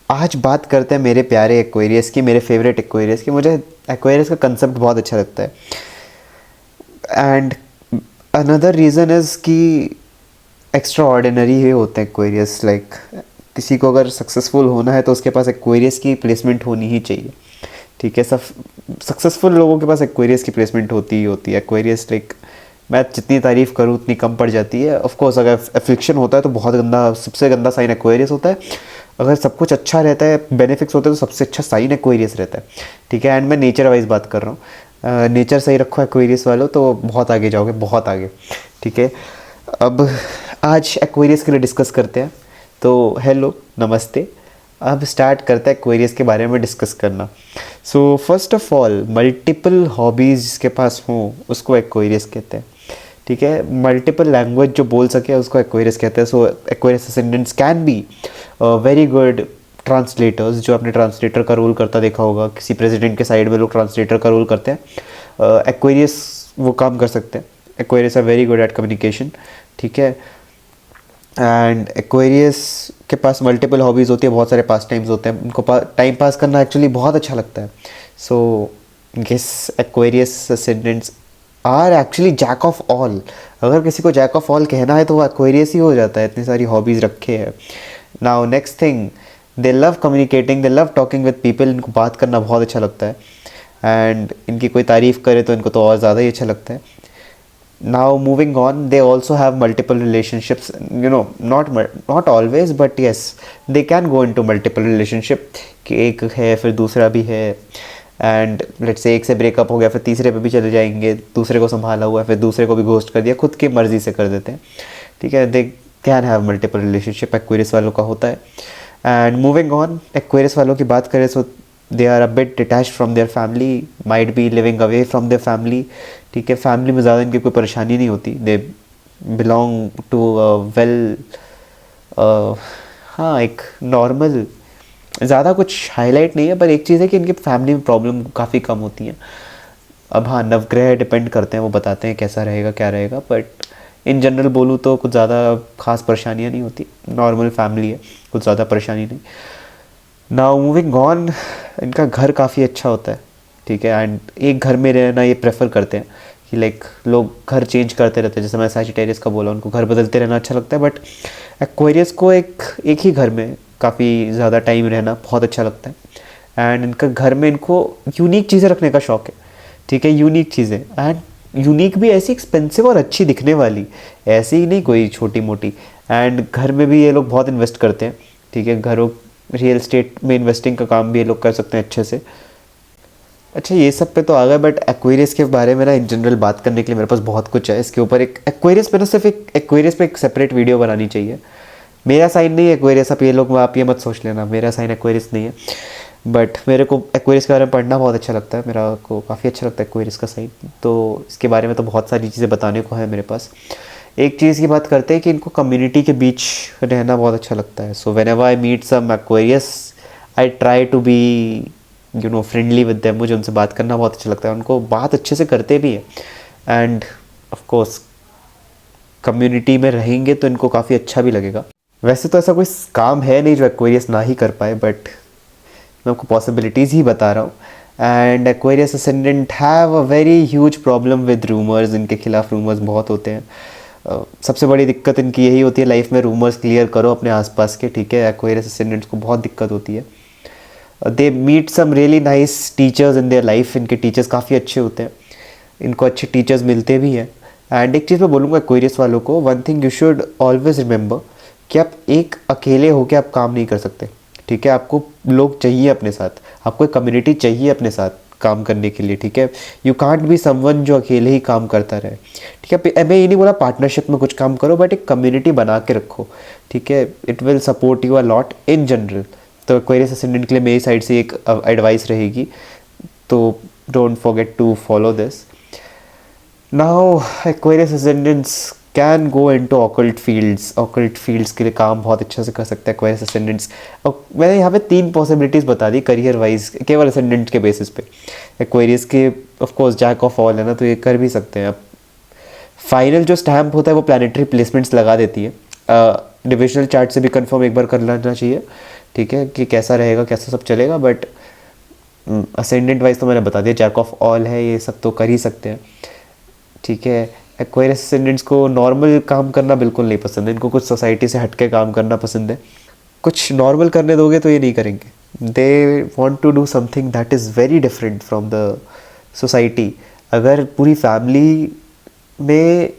आज बात करते हैं मेरे प्यारे एक्वेरियस की, मेरे फेवरेट एक्वेरियस की। मुझे एक्वेरियस का कंसेप्ट बहुत अच्छा लगता है। एंड अनदर रीज़न इज़ कि एक्स्ट्रा ऑर्डिनरी ही होते हैं एक्वेरियस। लाइक किसी को अगर सक्सेसफुल होना है तो उसके पास एक्वेरियस की प्लेसमेंट होनी ही चाहिए। ठीक है, सब सक्सेसफुल लोगों के पास एक्वेरियस की प्लेसमेंट होती ही होती है। एक्वेरियस लाइक मैं जितनी तारीफ़ करूँ उतनी कम पड़ जाती है। ऑफ कोर्स अगर एफ्लिक्शन होता है तो बहुत गंदा, सबसे गंदा साइन एक्वेरियस होता है। अगर सब कुछ अच्छा रहता है, बेनिफिट्स होते हैं, तो सबसे अच्छा साइन एक्वेरियस रहता है। ठीक है, एंड मैं नेचर वाइज बात कर रहा हूँ। नेचर सही रखो एक्वेरियस वालों तो बहुत आगे जाओगे, बहुत आगे। ठीक है, अब आज एक्वेरियस के लिए डिस्कस करते हैं। तो हेलो, नमस्ते। अब स्टार्ट करते हैं एक्वेरियस के बारे में डिस्कस करना। So first of all, multiple hobbies जिसके पास हों उसको एक्वेरियस कहते हैं। ठीक है, मल्टीपल लैंग्वेज जो बोल सके उसको एक्वेरियस कहते हैं। So Aquarius ascendants can be very good translators. जो आपने ट्रांसलेटर का रोल करता देखा होगा, किसी प्रेसिडेंट के साइड में लोग ट्रांसलेटर का रोल करते हैं, एक्वेरियस वो काम कर सकते हैं। Aquarius are very good at communication. ठीक है, एंड एक्वेरियस के पास मल्टीपल हॉबीज़ होती है, बहुत सारे पास टाइम्स होते हैं उनको। टाइम पास करना एक्चुअली बहुत अच्छा लगता है। So guess Aquarius ascendants are actually jack of all. अगर किसी को जैक ऑफ ऑल कहना है तो वो एक्वेरियस ही हो जाता है, इतनी सारी हॉबीज़ रखे हैं। Now next thing, they love communicating, they love talking with people. इनको बात करना बहुत अच्छा लगता है। एंड इनकी कोई तारीफ़ करे तो इनको तो और ज़्यादा ही अच्छा लगता है। Now moving on, they also have multiple relationships. Not always, but yes, they can go into multiple relationship. कि एक है फिर दूसरा भी है, एंड लेट्स से एक से ब्रेकअप हो गया फिर तीसरे पे भी चले जाएंगे। दूसरे को संभाला हुआ है फिर दूसरे को भी घोस्ट कर दिया, खुद की मर्जी से कर देते हैं। ठीक है, they can have multiple relationship, Aquarius वालों का होता है। एंड मूविंग ऑन, एक्वेरियस वालों की बात करें तो they are a bit detached from their family, might be living away from their family. ठीक है, फैमिली में ज़्यादा इनकी कोई परेशानी नहीं होती। दे बिलोंग टू वेल, हाँ, एक नॉर्मल, ज़्यादा कुछ हाईलाइट नहीं है, पर एक चीज़ है कि इनकी फैमिली में प्रॉब्लम काफ़ी कम होती हैं। अब हाँ, नवग्रह डिपेंड करते हैं, वो बताते हैं कैसा रहेगा क्या रहेगा, बट इन जनरल बोलूँ तो कुछ ज़्यादा खास परेशानियाँ नहीं होती। नॉर्मल फैमिली है, कुछ ज़्यादा परेशानी नहीं। नाउ मूविंग ऑन, इनका घर काफ़ी अच्छा होता है। ठीक है, एंड एक घर में रहना ये प्रेफर करते हैं कि लाइक लोग घर चेंज करते रहते हैं। जैसे मैं सैजिटेरियस का बोला, उनको घर बदलते रहना अच्छा लगता है, बट एक्वेरियस को एक ही घर में काफ़ी ज़्यादा टाइम रहना बहुत अच्छा लगता है। एंड इनका घर में इनको यूनिक चीज़ें रखने का शौक़ है। ठीक है, यूनिक चीज़ें, एंड यूनिक भी ऐसी एक्सपेंसिव और अच्छी दिखने वाली, ऐसी ही नहीं कोई छोटी मोटी। एंड घर में भी ये लोग बहुत इन्वेस्ट करते हैं। ठीक है, घरों, रियल एस्टेट में इन्वेस्टिंग का काम भी ये लोग कर सकते हैं अच्छे से। अच्छा, ये सब पे तो आ गए, बट एक्वेरियस के बारे में ना इन जनरल बात करने के लिए मेरे पास बहुत कुछ है। इसके ऊपर एक एक्वेरियस पे ना, सिर्फ एक एक्वेरियस पे एक सेपरेट वीडियो बनानी चाहिए। मेरा साइन नहीं है एक्वेरियस, आप ये मत सोच लेना मेरा साइन एक्वेरियस नहीं है, बट मेरे को एक्वेरियस के बारे में पढ़ना बहुत अच्छा लगता है। मेरा को काफ़ी अच्छा लगता है एक्वेरियस का साइन। तो इसके बारे में तो बहुत सारी चीज़ें बताने को है मेरे पास। एक चीज़ की बात करते हैं कि इनको कम्युनिटी के बीच रहना बहुत अच्छा लगता है। So whenever I meet some Aquarius, I try to be friendly with them. मुझे उनसे बात करना बहुत अच्छा लगता है, उनको बात अच्छे से करते भी हैं। एंड ऑफ कोर्स कम्युनिटी में रहेंगे तो इनको काफ़ी अच्छा भी लगेगा। वैसे तो ऐसा कोई काम है नहीं जो एक्वेरियस ना ही कर पाए, बट मैं आपको पॉसिबिलिटीज़ ही बता रहा हूँ। And Aquarius ascendant have a very huge problem with rumours. इनके खिलाफ रूमर्स बहुत होते हैं। सबसे बड़ी दिक्कत इनकी यही होती है लाइफ में, रूमर्स क्लियर करो अपने आसपास के। ठीक है, एक्वेरियस असेंडेंट्स को बहुत दिक्कत होती है। They meet some really nice teachers in their life. इनके टीचर्स काफ़ी अच्छे होते हैं, इनको अच्छे टीचर्स मिलते भी हैं। एंड एक चीज़ मैं बोलूँगा एक्वेरियस वालों को, one thing you should always remember कि आप एक अकेले होकर आप काम नहीं कर सकते। ठीक है, आपको लोग चाहिए अपने साथ, आपको एक कम्युनिटी चाहिए अपने साथ काम करने के लिए। ठीक है, यू कांट बी समवन जो अकेले ही काम करता रहे। ठीक है, मैं ये नहीं बोला पार्टनरशिप में कुछ काम करो, बट एक कम्युनिटी बना के रखो। ठीक है, it will support you a lot in general. तो एक्वेरियस असेंडेंट के लिए मेरी साइड से एक एडवाइस रहेगी, तो don't forget to follow this. Now Aquarius ascendants can go into occult fields. Occult fields के लिए काम बहुत अच्छे से कर सकते हैं एक्वेरियस असेंडेंट्स। और मैंने यहाँ पे 3 पॉसिबिलिटीज़ बता दी करियर वाइज, केवल असेंडेंट के बेसिस पे। एक्वेरियस के of course jack of all है ना, तो ये कर भी सकते हैं। अब फाइनल जो स्टैम्प होता है वो प्लानिटरी प्लेसमेंट्स लगा देती है। डिविजनल चार्ट से भी कंफर्म एक बार कर लेना चाहिए। ठीक है, कि कैसा रहेगा, कैसा सब चलेगा। बट असेंडेंट वाइज तो मैंने बता दिया, जैक ऑफ ऑल है, ये सब तो कर ही सकते हैं, ठीक है। एक्वेरियस असेंडेंट्स को नॉर्मल काम करना बिल्कुल नहीं पसंद है, इनको कुछ सोसाइटी से हट के काम करना पसंद है। कुछ नॉर्मल करने दोगे तो ये नहीं करेंगे, they want to do something that is very different from the society. अगर पूरी फैमिली में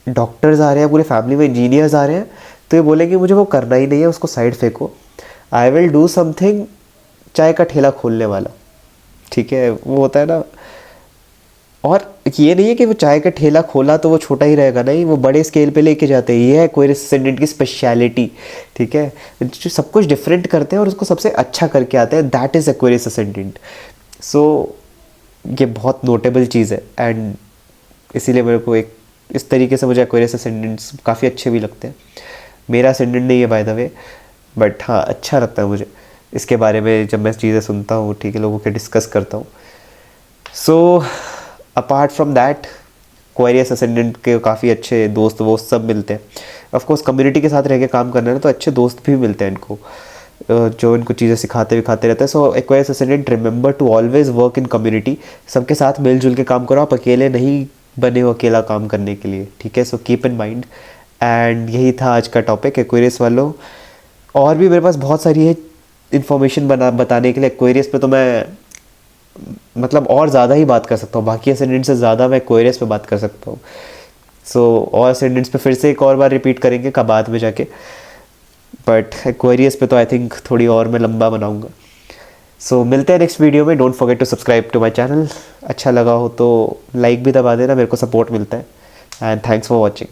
डॉक्टर्स आ रहे हैं, पूरे फैमिली में इंजीनियर्स आ रहे हैं, तो ये बोलेंगे मुझे वो करना ही नहीं है, उसको साइड फेंको, आई विल डू समथिंग चाय का ठेला खोलने वाला, ठीक है। वो होता है ना, और ये नहीं है कि वो चाय का ठेला खोला तो वो छोटा ही रहेगा, नहीं, वो बड़े स्केल पे लेके जाते हैं। ये है एक्वेरियस असेंडेंट की स्पेशलिटी, ठीक है, जो सब कुछ डिफरेंट करते हैं और उसको सबसे अच्छा करके आते हैं, दैट इज़ एक्वेरियस असेंडेंट। सो ये बहुत नोटेबल चीज़ है, एंड इसीलिए मेरे को एक इस तरीके से मुझे एक्वेरियस असेंडेंट्स काफ़ी अच्छे भी लगते हैं। मेरा असेंडेंट नहीं है बाय द वे, बट हाँ अच्छा लगता है मुझे इसके बारे में जब मैं चीज़ें सुनता हूँ, ठीक है, लोगों के डिस्कस करता हूँ। So apart from that, Aquarius ascendant के काफ़ी अच्छे दोस्त वोस्त सब मिलते हैं। ऑफकोर्स कम्युनिटी के साथ रह के काम करना है तो अच्छे दोस्त भी मिलते हैं इनको, जो इनको चीज़ें सिखाते विखाते रहते हैं। So Aquarius ascendant remember to always work in community, सबके साथ मिलजुल के काम करो, आप अकेले नहीं बने हो अकेला काम करने के लिए, ठीक है। So keep in mind, and यही था आज का टॉपिक एक्वेरियस वालों। और भी मेरे पास बहुत सारी है इन्फॉर्मेशन बताने के लिए एक्वेरियस पे, तो मैं मतलब और ज़्यादा ही बात कर सकता हूँ, बाकी असेंडेंट से ज़्यादा मैं एक्वेरियस पे बात कर सकता हूँ। सो और असेंडेंट्स पे फिर से एक और बार रिपीट करेंगे का बाद में जाके, बट एक्वेरियस पे तो आई थिंक थोड़ी और मैं लंबा बनाऊँगा। सो मिलते हैं नेक्स्ट वीडियो में। Don't forget to subscribe to my channel. अच्छा लगा हो तो लाइक भी दबा देना, मेरे को सपोर्ट मिलता है। And thanks for watching.